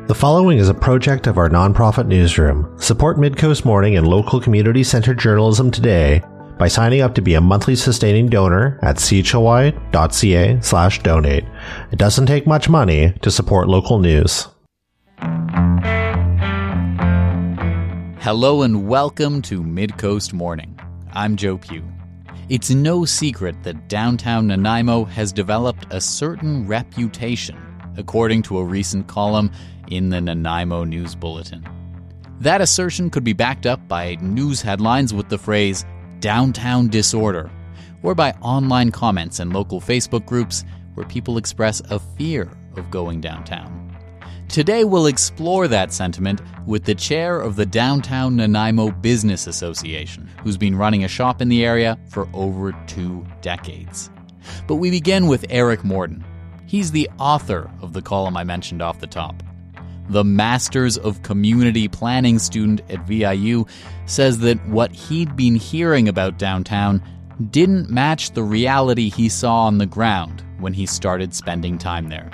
The following is a project of our nonprofit newsroom. Support Midcoast Morning and local community-centered journalism today by signing up to be a monthly sustaining donor at chly.ca/donate. It doesn't take much money to support local news. Hello and welcome to Midcoast Morning. I'm Joe Pugh. It's no secret that downtown Nanaimo has developed a certain reputation, according to a recent column in the Nanaimo News Bulletin. That assertion could be backed up by news headlines with the phrase downtown disorder, or by online comments and local Facebook groups where people express a fear of going downtown. Today we'll explore that sentiment with the chair of the Downtown Nanaimo Business Association, who's been running a shop in the area for over 2 decades. But we begin with Eric Morden. He's the author of the column I mentioned off the top. The Masters of Community Planning student at VIU says that what he'd been hearing about downtown didn't match the reality he saw on the ground when he started spending time there.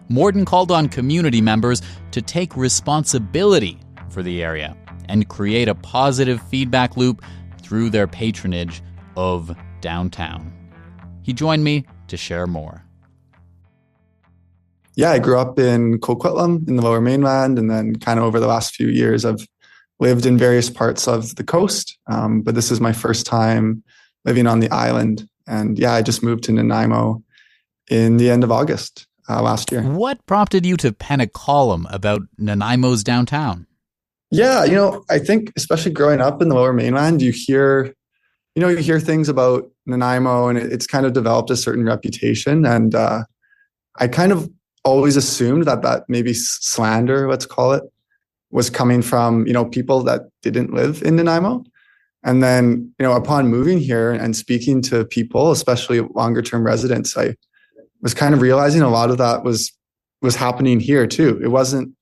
Morden called on community members to take responsibility for the area and create a positive feedback loop through their patronage of downtown. He joined me to share more. Yeah, I grew up in Coquitlam in the Lower Mainland, and then kind of over the last few years, I've lived in various parts of the coast. But this is my first time living on the island. And yeah, I just moved to Nanaimo in the end of August last year. What prompted you to pen a column about Nanaimo's downtown? Yeah, I think especially growing up in the Lower Mainland, you hear things about Nanaimo, and it's kind of developed a certain reputation. And I kind of always assumed that maybe slander, let's call it, was coming from, people that didn't live in Nanaimo. And then, upon moving here and speaking to people, especially longer term residents, I was kind of realizing a lot of that was happening here too. It wasn't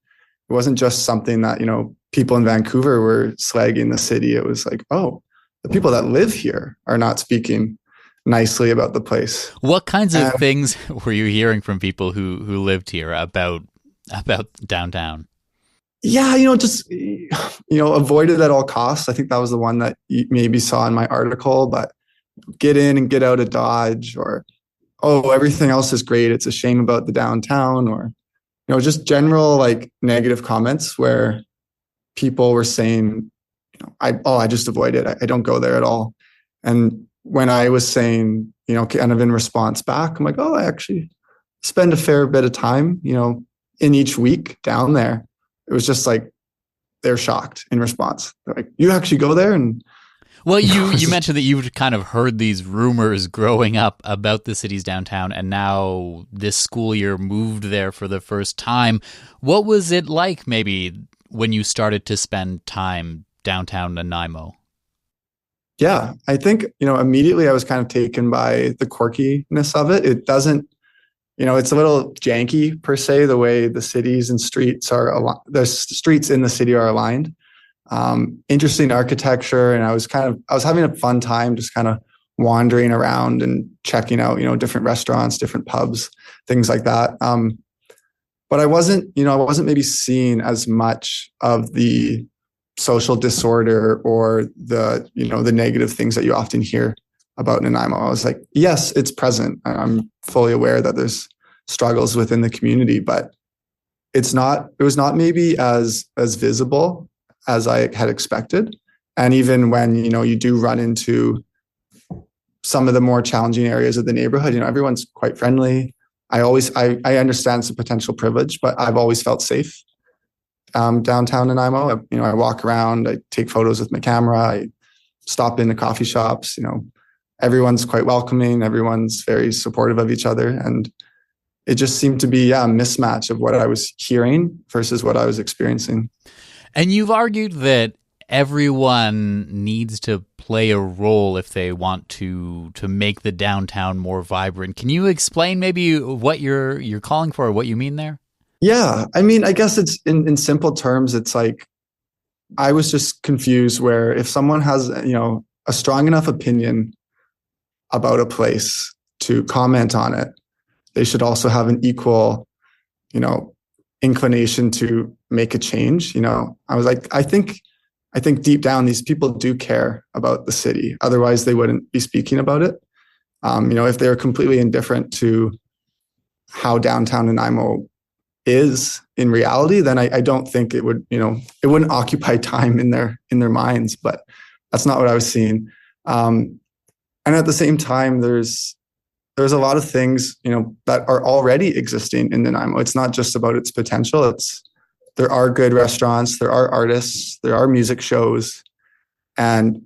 just something that, people in Vancouver were slagging the city. It was like, oh, the people that live here are not speaking nicely about the place. What kinds of things were you hearing from people who lived here about downtown? Yeah, just avoid it at all costs. I think that was the one that you maybe saw in my article, but get in and get out of Dodge, or, oh, everything else is great. It's a shame about the downtown, or, just general like negative comments where people were saying, I just avoid it. I don't go there at all. And when I was saying, kind of in response back, I'm like, oh, I actually spend a fair bit of time, in each week down there. It was just like, they're shocked in response. They're like, you actually go there? And well, you mentioned that you've kind of heard these rumors growing up about the city's downtown, and now this school year moved there for the first time. What was it like maybe when you started to spend time downtown Nanaimo? Yeah, I think, immediately I was kind of taken by the quirkiness of it. It doesn't, it's a little janky per se, the way the cities and streets are, the streets in the city are aligned. Interesting architecture. And I was having a fun time just kind of wandering around and checking out, different restaurants, different pubs, things like that. But I wasn't maybe seeing as much of the social disorder or the negative things that you often hear about Nanaimo. I was like, yes, it's present. I'm fully aware that there's struggles within the community, but it was not maybe as visible as I had expected. And even when, you do run into some of the more challenging areas of the neighborhood, everyone's quite friendly. I understand some potential privilege, but I've always felt safe. Downtown Nanaimo, I walk around, I take photos with my camera, I stop in the coffee shops, everyone's quite welcoming, everyone's very supportive of each other. And it just seemed to be a mismatch of what I was hearing versus what I was experiencing. And you've argued that everyone needs to play a role if they want to make the downtown more vibrant. Can you explain maybe what you're calling for or what you mean there? Yeah, I mean, I guess it's in simple terms, it's like, I was just confused where if someone has, a strong enough opinion about a place to comment on it, they should also have an equal, inclination to make a change. I was like, I think deep down these people do care about the city. Otherwise, they wouldn't be speaking about it. If they're completely indifferent to how downtown Nanaimo is in reality, then I don't think it would, it wouldn't occupy time in their minds. But that's not what I was seeing. And at the same time, there's a lot of things, that are already existing in Nanaimo. It's not just about its potential. There are good restaurants, there are artists, there are music shows. And,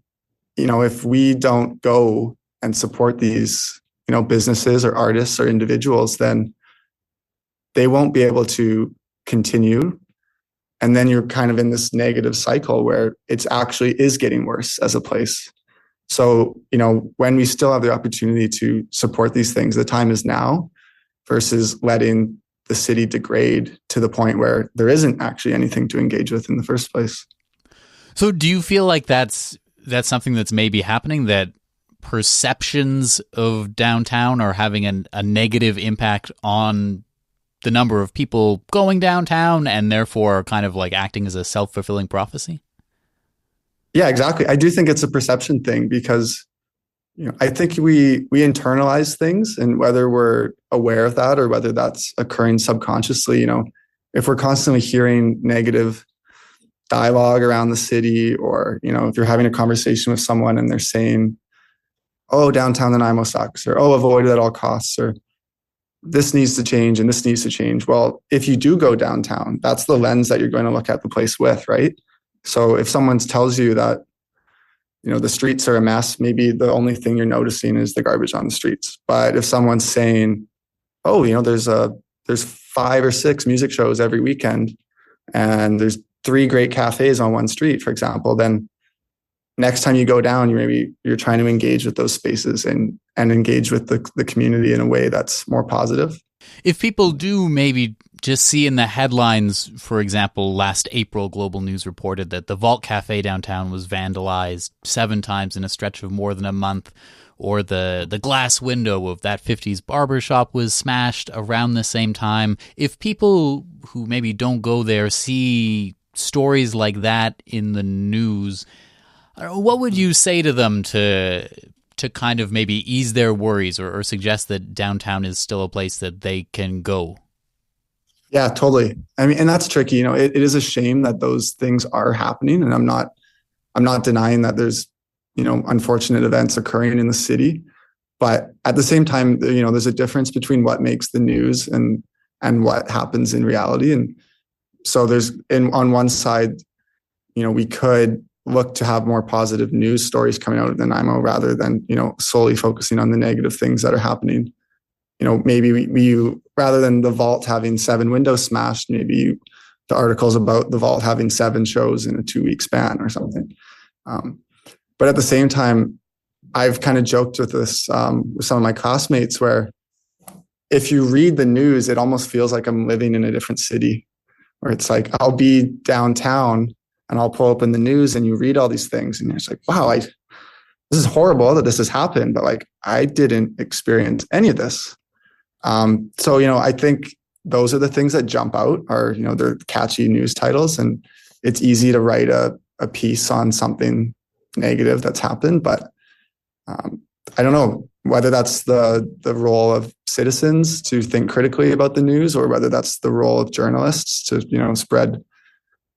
if we don't go and support these, businesses or artists or individuals, then they won't be able to continue. And then you're kind of in this negative cycle where it's actually is getting worse as a place. So, when we still have the opportunity to support these things, the time is now versus letting the city degrade to the point where there isn't actually anything to engage with in the first place. So do you feel like that's something that's maybe happening, that perceptions of downtown are having a negative impact on the number of people going downtown and therefore kind of like acting as a self-fulfilling prophecy? Yeah, exactly. I do think it's a perception thing because, I think we internalize things, and whether we're aware of that or whether that's occurring subconsciously, if we're constantly hearing negative dialogue around the city, or, if you're having a conversation with someone and they're saying, oh, downtown Nanaimo sucks, or, oh, avoid it at all costs, or this needs to change and this needs to change. Well, if you do go downtown, that's the lens that you're going to look at the place with, right? So if someone tells you that, the streets are a mess, maybe the only thing you're noticing is the garbage on the streets. But if someone's saying, oh, there's 5 or 6 music shows every weekend and there's 3 great cafes on one street, for example, then next time you go down, you're trying to engage with those spaces and engage with the community in a way that's more positive. If people do maybe just see in the headlines, for example, last April, Global News reported that the Vault Cafe downtown was vandalized 7 times in a stretch of more than a month, or the glass window of that 50s barbershop was smashed around the same time. If people who maybe don't go there see stories like that in the news, what would you say to them to kind of maybe ease their worries or suggest that downtown is still a place that they can go? Yeah, totally. I mean, and that's tricky. It is a shame that those things are happening, and I'm not denying that there's, unfortunate events occurring in the city. But at the same time, there's a difference between what makes the news and what happens in reality. And so on one side, we could look to have more positive news stories coming out of Nanaimo rather than, solely focusing on the negative things that are happening. Maybe we rather than the Vault having 7 windows smashed, maybe the articles about the Vault having 7 shows in a 2-week span or something. But at the same time, I've kind of joked with this with some of my classmates where if you read the news, it almost feels like I'm living in a different city, where it's like I'll be downtown and I'll pull open the news and you read all these things and you're just like, wow, this is horrible that this has happened, but like I didn't experience any of this. So, I think those are the things that jump out are, they're catchy news titles, and it's easy to write a piece on something negative that's happened. But I don't know whether that's the role of citizens to think critically about the news, or whether that's the role of journalists to, spread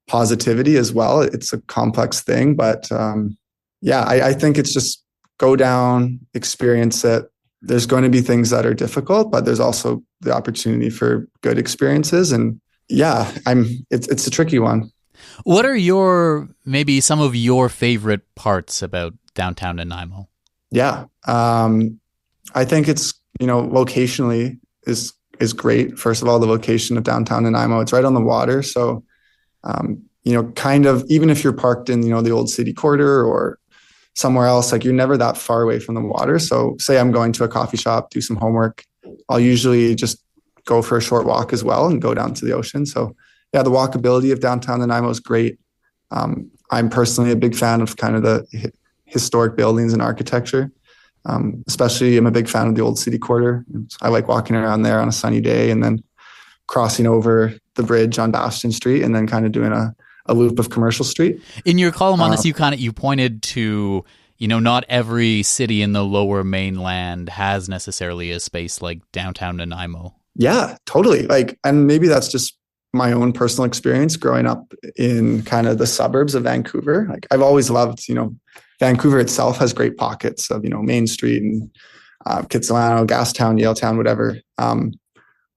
positivity as well. It's a complex thing, but I think it's just go down, experience it. There's going to be things that are difficult, but there's also the opportunity for good experiences. And it's a tricky one. What are maybe some of your favorite parts about downtown Nanaimo? Yeah. I think it's, locationally is great. First of all, the location of downtown Nanaimo, it's right on the water. So, kind of, even if you're parked in, the old city quarter or somewhere else, like you're never that far away from the water. So say I'm going to a coffee shop, do some homework, I'll usually just go for a short walk as well and go down to the ocean. So yeah, the walkability of downtown Nanaimo is great. I'm personally a big fan of kind of the historic buildings and architecture. Especially I'm a big fan of the old city quarter. I like walking around there on a sunny day and then crossing over the bridge on Bastion Street and then kind of doing a loop of Commercial Street. In your column on this, you pointed to, not every city in the Lower Mainland has necessarily a space like downtown Nanaimo. Yeah, totally. And maybe that's just my own personal experience growing up in kind of the suburbs of Vancouver. I've always loved, Vancouver itself has great pockets of, Main Street and Kitsilano, Gastown, Yaletown, whatever.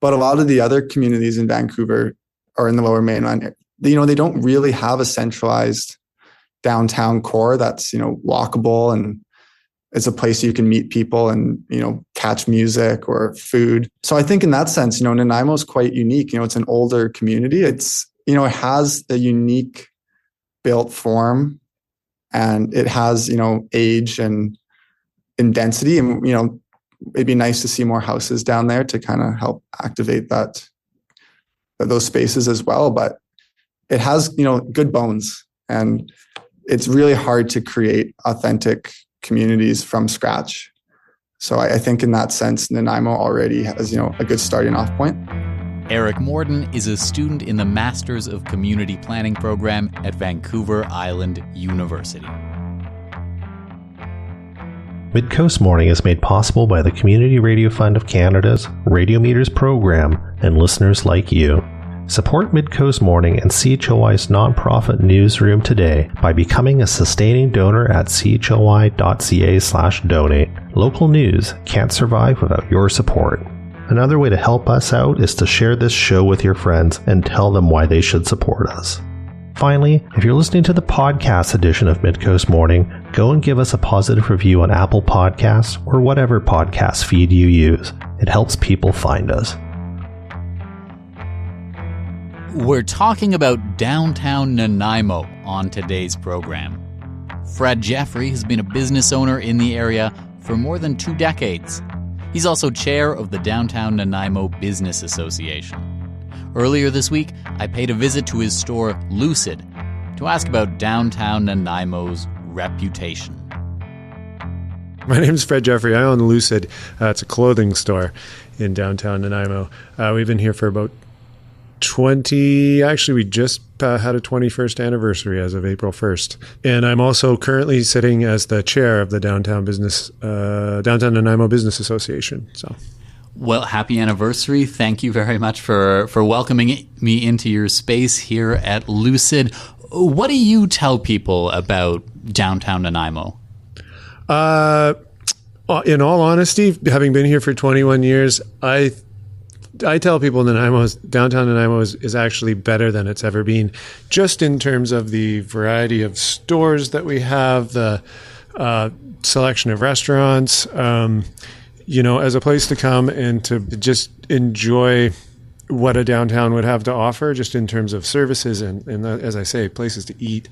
But a lot of the other communities in Vancouver or in the Lower Mainland, they don't really have a centralized downtown core that's, walkable and it's a place you can meet people and, catch music or food. So I think in that sense, Nanaimo is quite unique. It's an older community. It's, it has a unique built form and it has, age and in density. And, it'd be nice to see more houses down there to kind of help activate those spaces as well. But it has, good bones, and it's really hard to create authentic communities from scratch. So I think in that sense, Nanaimo already has, a good starting off point. Eric Morden is a student in the Masters of Community Planning program at Vancouver Island University. Midcoast Morning is made possible by the Community Radio Fund of Canada's Radio Meters program and listeners like you. Support Midcoast Morning and CHLY's nonprofit newsroom today by becoming a sustaining donor at chly.ca/donate. Local news can't survive without your support. Another way to help us out is to share this show with your friends and tell them why they should support us. Finally, if you're listening to the podcast edition of Midcoast Morning, go and give us a positive review on Apple Podcasts or whatever podcast feed you use. It helps people find us. We're talking about downtown Nanaimo on today's program. Fred Jeffrey has been a business owner in the area for more than 2 decades. He's also chair of the Downtown Nanaimo Business Association. Earlier this week, I paid a visit to his store, Lucid, to ask about downtown Nanaimo's reputation. My name is Fred Jeffrey. I own Lucid. It's a clothing store in downtown Nanaimo. We've been here for about 20, actually we just had a 21st anniversary as of April 1st. And I'm also currently sitting as the chair of the Downtown Nanaimo Business Association. So, well, happy anniversary. Thank you very much for welcoming me into your space here at Lucid. What do you tell people about downtown Nanaimo? In all honesty, having been here for 21 years, I tell people downtown Nanaimo is actually better than it's ever been, just in terms of the variety of stores that we have, the selection of restaurants, as a place to come and to just enjoy what a downtown would have to offer, just in terms of services and as I say, places to eat,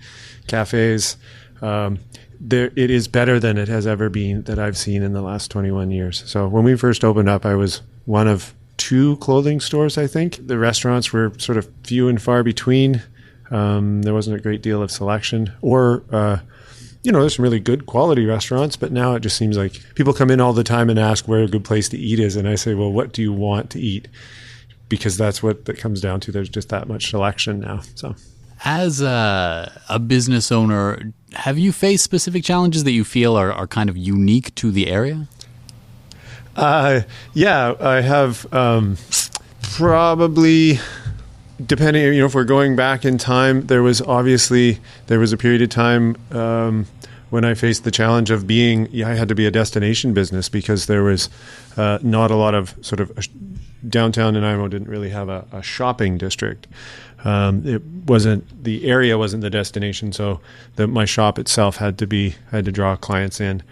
cafes. It is better than it has ever been that I've seen in the last 21 years. So when we first opened up, I was one of 2 clothing stores, I think. The restaurants were sort of few and far between. There wasn't a great deal of selection. Or, there's some really good quality restaurants, but now it just seems like people come in all the time and ask where a good place to eat is. And I say, well, what do you want to eat? Because that's what it comes down to. There's just that much selection now. So, as a business owner, have you faced specific challenges that you feel are kind of unique to the area? Yeah, I have probably, depending, if we're going back in time, there was a period of time when I faced the challenge of I had to be a destination business because there was not a lot of sort of, downtown Nanaimo didn't really have a shopping district. The area wasn't the destination, so my shop itself had to draw clients in.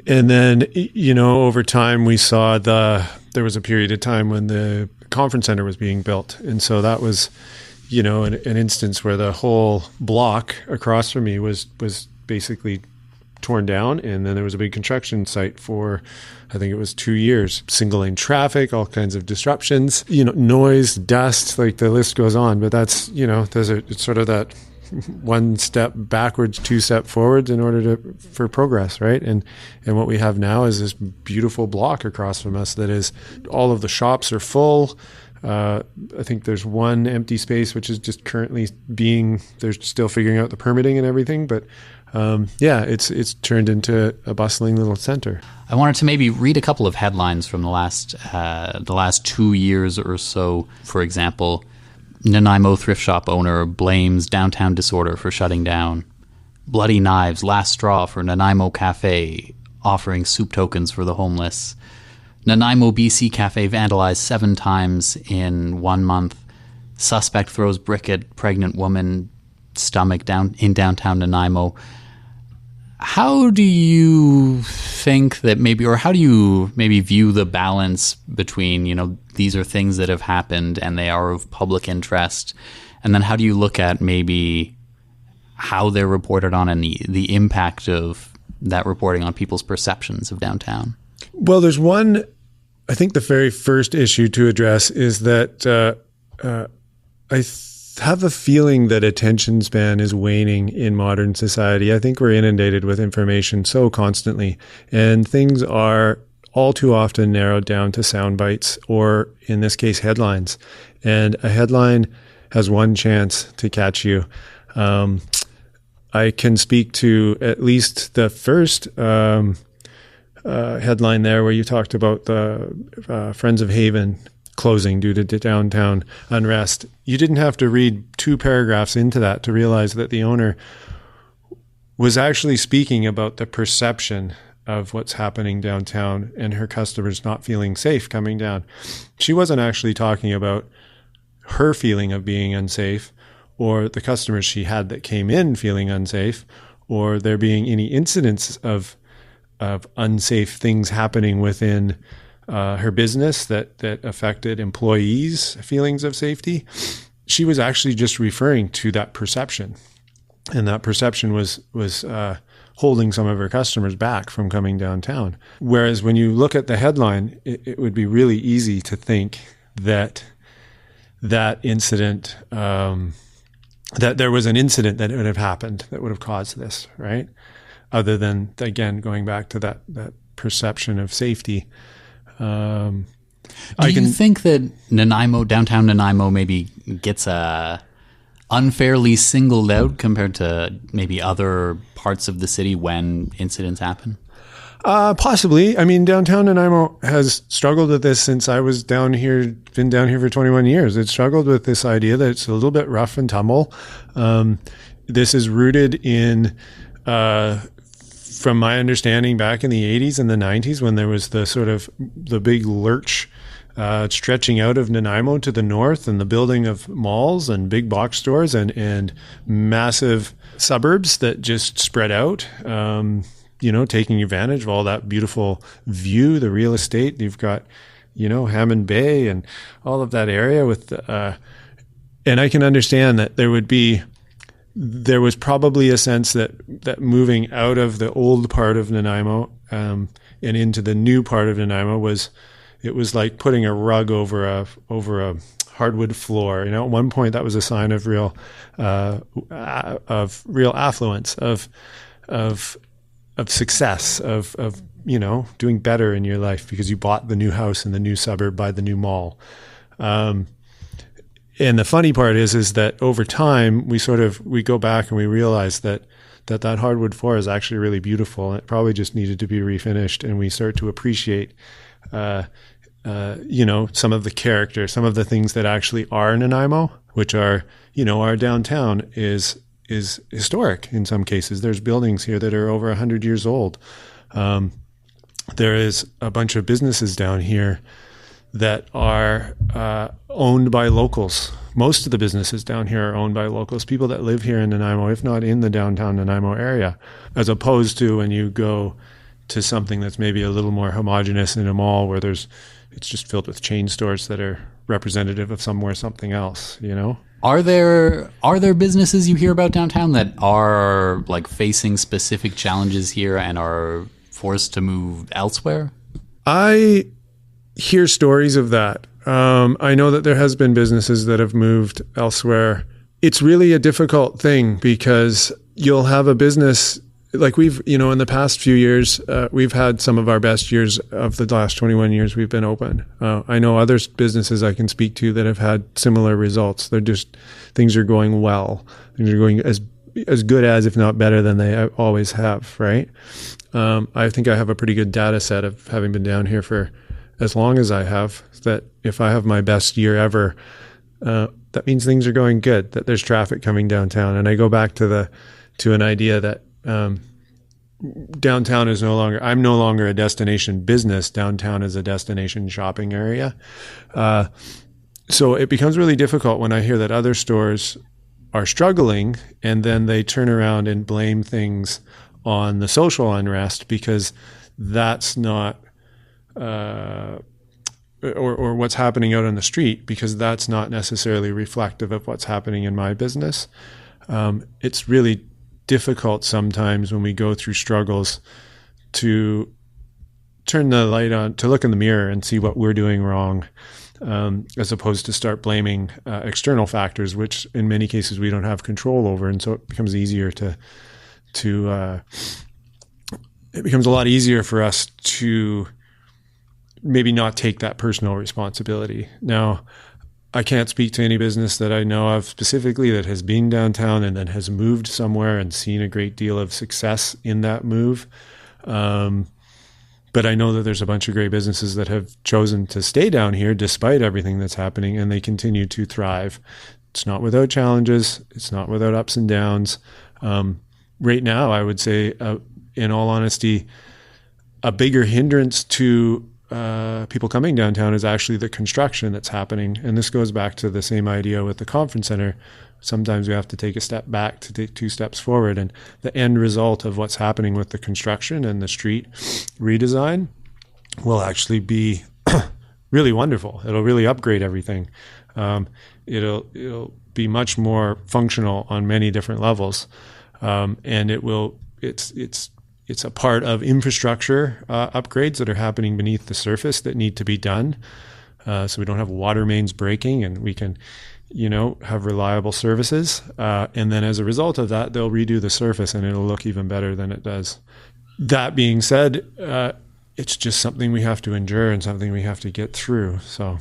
And then, over time, we saw there was a period of time when the conference center was being built. And so that was, an instance where the whole block across from me was basically torn down. And then there was a big construction site for, I think it was 2 years, single lane traffic, all kinds of disruptions, noise, dust, like the list goes on. But that's, it's sort of that one step backwards, two step forwards in order for progress, right? And what we have now is this beautiful block across from us that is, all of the shops are full. I think there's one empty space, which is just currently they're still figuring out the permitting and everything. But it's turned into a bustling little center. I wanted to maybe read a couple of headlines from the last 2 years or so. For example, Nanaimo thrift shop owner blames downtown disorder for shutting down. Bloody knives, last straw for Nanaimo Cafe, offering soup tokens for the homeless. Nanaimo BC Cafe vandalized 7 times in 1 month. Suspect throws brick at pregnant woman stomach in downtown Nanaimo. How do you think that how do you view the balance between, these are things that have happened and they are of public interest, and then how do you look at maybe how they're reported on and the impact of that reporting on people's perceptions of downtown? Well, there's one, I think the very first issue to address is that I have a feeling that attention span is waning in modern society. I think we're inundated with information so constantly, and things are all too often narrowed down to sound bites, or in this case, headlines. And a headline has one chance to catch you. I can speak to at least the first headline there where you talked about the Friends of Haven closing due to downtown unrest. You didn't have to read 2 paragraphs into that to realize that the owner was actually speaking about the perception of what's happening downtown and her customers not feeling safe coming down. She wasn't actually talking about her feeling of being unsafe, or the customers she had that came in feeling unsafe, or there being any incidents of unsafe things happening within her business that affected employees' feelings of safety. She was actually just referring to that perception, and that perception was holding some of her customers back from coming downtown. Whereas when you look at the headline, it would be really easy to think that incident, that there was an incident that would have happened that would have caused this, right? Other than, again, going back to that perception of safety. Do you think that downtown Nanaimo maybe gets unfairly singled out compared to maybe other parts of the city when incidents happen? Possibly. I mean, downtown Nanaimo has struggled with this since I was been down here for 21 years. It struggled with this idea that it's a little bit rough and tumble. This is rooted in, from my understanding, back in the 80s and the 90s, when there was the big lurch stretching out of Nanaimo to the north, and the building of malls and big box stores and massive suburbs that just spread out, taking advantage of all that beautiful view, the real estate. You've got, Hammond Bay and all of that area and I can understand that there was probably a sense that moving out of the old part of Nanaimo and into the new part of Nanaimo was like putting a rug over a hardwood floor. At one point that was a sign of real affluence, of success, of doing better in your life because you bought the new house in the new suburb by the new mall. And the funny part is that over time we go back and we realize that hardwood floor is actually really beautiful, and it probably just needed to be refinished, and we start to appreciate some of the character, some of the things that actually are Nanaimo, which are, our downtown is historic in some cases. There's buildings here that are over 100 years old. There is a bunch of businesses down here that are owned by locals. Most of the businesses down here are owned by locals, people that live here in Nanaimo, if not in the downtown Nanaimo area, as opposed to when you go to something that's maybe a little more homogenous in a mall where it's just filled with chain stores that are representative of something else, Are there businesses you hear about downtown that are like facing specific challenges here and are forced to move elsewhere? I hear stories of that. I know that there has been businesses that have moved elsewhere it's really a difficult thing because you'll have a business like we've, in the past few years, we've had some of our best years of the last 21 years we've been open. I know other businesses I can speak to that have had similar results. Things are going well. Things are going as good as, if not better than they always have, right? I think I have a pretty good data set of having been down here for as long as I have, that if I have my best year ever, that means things are going good, that there's traffic coming downtown. And I go back to an idea that downtown is I'm no longer a destination business. Downtown is a destination shopping area. So it becomes really difficult when I hear that other stores are struggling and then they turn around and blame things on the social unrest because that's not, or what's happening out on the street, because that's not necessarily reflective of what's happening in my business. It's really difficult sometimes when we go through struggles to turn the light on, to look in the mirror and see what we're doing wrong, as opposed to start blaming external factors, which in many cases we don't have control over. And so it becomes easier it becomes a lot easier for us to maybe not take that personal responsibility. Now, I can't speak to any business that I know of specifically that has been downtown and then has moved somewhere and seen a great deal of success in that move. But I know that there's a bunch of great businesses that have chosen to stay down here despite everything that's happening, and they continue to thrive. It's not without challenges. It's not without ups and downs. Right now, I would say, in all honesty, a bigger hindrance to people coming downtown is actually the construction that's happening. And this goes back to the same idea with the conference center. Sometimes we have to take a step back to take 2 steps forward. And the end result of what's happening with the construction and the street redesign will actually be really wonderful. It'll really upgrade everything. It'll be much more functional on many different levels. And it's a part of infrastructure upgrades that are happening beneath the surface that need to be done. So we don't have water mains breaking, and we can, have reliable services. And then as a result of that, they'll redo the surface and it'll look even better than it does. That being said, it's just something we have to endure and something we have to get through. So,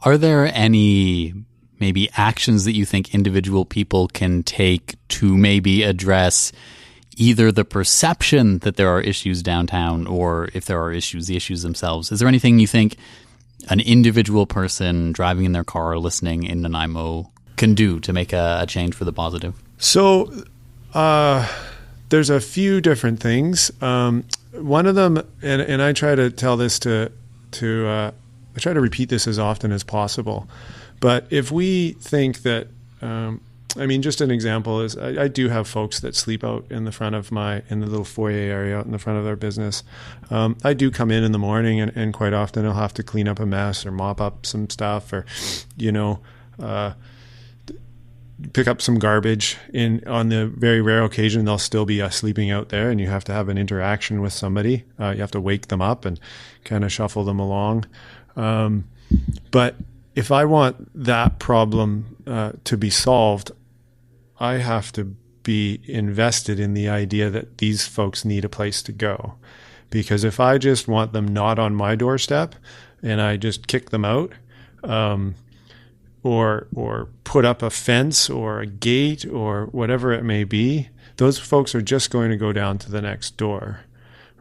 are there any maybe actions that you think individual people can take to maybe address either the perception that there are issues downtown, or if there are issues, the issues themselves? Is there anything you think an individual person driving in their car or listening in Nanaimo can do to make a change for the positive? So there's a few different things. One of them, and I try to tell this I try to repeat this as often as possible. But if we think that, just an example is I do have folks that sleep out in the front of in the little foyer area out in the front of their business. I do come in the morning and quite often I'll have to clean up a mess or mop up some stuff or, pick up some garbage. On the very rare occasion, they'll still be sleeping out there and you have to have an interaction with somebody. You have to wake them up and kind of shuffle them along. But if I want that problem to be solved, I have to be invested in the idea that these folks need a place to go. Because if I just want them not on my doorstep and I just kick them out, or put up a fence or a gate or whatever it may be, those folks are just going to go down to the next door,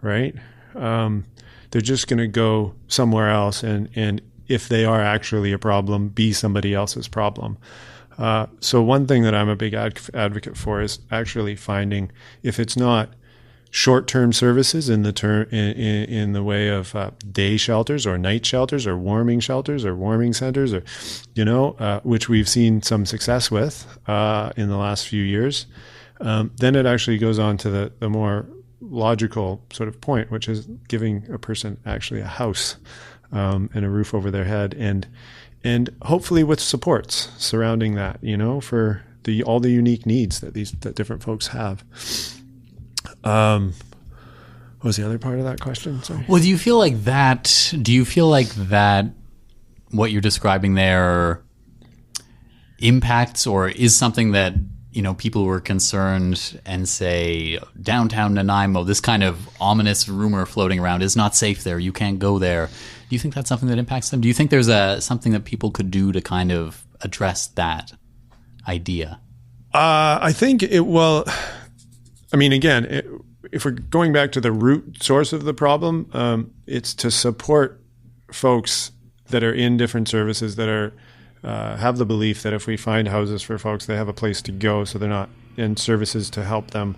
right? They're just going to go somewhere else and if they are actually a problem, be somebody else's problem. So one thing that I'm a big advocate for is actually finding, if it's not short-term services in the way of day shelters or night shelters or warming centers, or which we've seen some success with in the last few years, then it actually goes on to the more logical sort of point, which is giving a person actually a house and a roof over their head, and hopefully with supports surrounding that, for all the unique needs that different folks have. What was the other part of that question? Sorry. Well, do you feel like that what you're describing there impacts or is something that, people were concerned and say downtown Nanaimo, this kind of ominous rumor floating around is not safe there, you can't go there. Do you think that's something that impacts them? Do you think there's something that people could do to kind of address that idea? I think again, if we're going back to the root source of the problem, it's to support folks that are in different services that are have the belief that if we find houses for folks, they have a place to go, so they're not in services to help them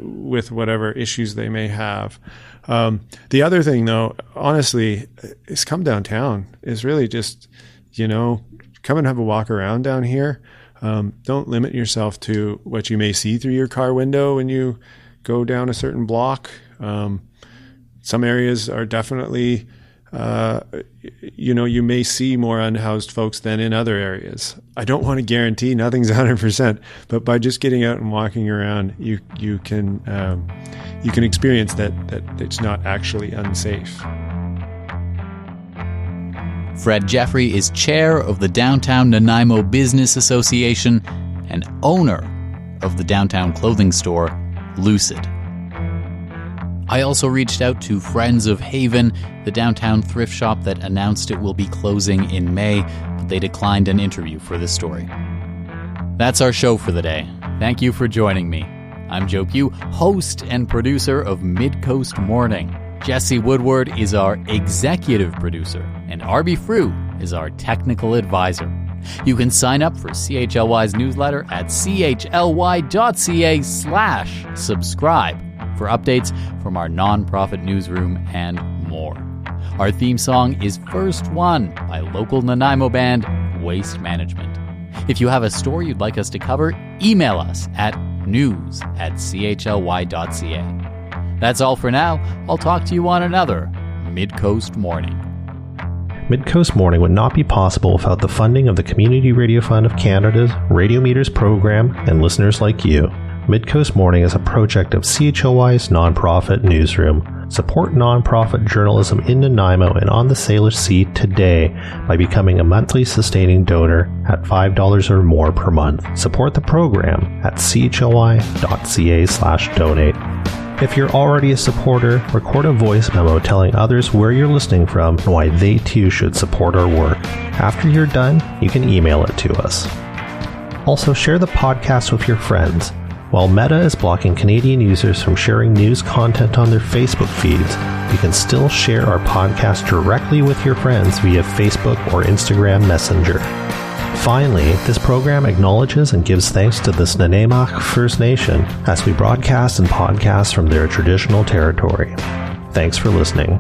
with whatever issues they may have. The other thing, though, honestly, is come downtown. Is really just, come and have a walk around down here. Don't limit yourself to what you may see through your car window when you go down a certain block. Some areas are definitely, you may see more unhoused folks than in other areas. I don't want to guarantee nothing's 100%, but by just getting out and walking around, you can experience that it's not actually unsafe. Fred Jeffrey is chair of the Downtown Nanaimo Business Association and owner of the downtown clothing store, Lucid. I also reached out to Friends of Haven, the downtown thrift shop that announced it will be closing in May, but they declined an interview for this story. That's our show for the day. Thank you for joining me. I'm Joe Pugh, host and producer of Midcoast Morning. Jesse Woodward is our executive producer, and Arby Frew is our technical advisor. You can sign up for CHLY's newsletter at chly.ca/subscribe for updates from our nonprofit newsroom and more. Our theme song is First One by local Nanaimo band Waste Management. If you have a story you'd like us to cover, email us at news@chly.ca. That's all for now. I'll talk to you on another Midcoast Morning. Midcoast Morning would not be possible without the funding of the Community Radio Fund of Canada's Radio Meters program and listeners like you. Midcoast Morning is a project of CHLY's nonprofit newsroom. Support nonprofit journalism in Nanaimo and on the Salish Sea today by becoming a monthly sustaining donor at $5 or more per month. Support the program at chly.ca/donate. If you're already a supporter, record a voice memo telling others where you're listening from and why they too should support our work. After you're done, you can email it to us. Also, share the podcast with your friends. While Meta is blocking Canadian users from sharing news content on their Facebook feeds, you can still share our podcast directly with your friends via Facebook or Instagram Messenger. Finally, this program acknowledges and gives thanks to the Nanaimo First Nation as we broadcast and podcast from their traditional territory. Thanks for listening.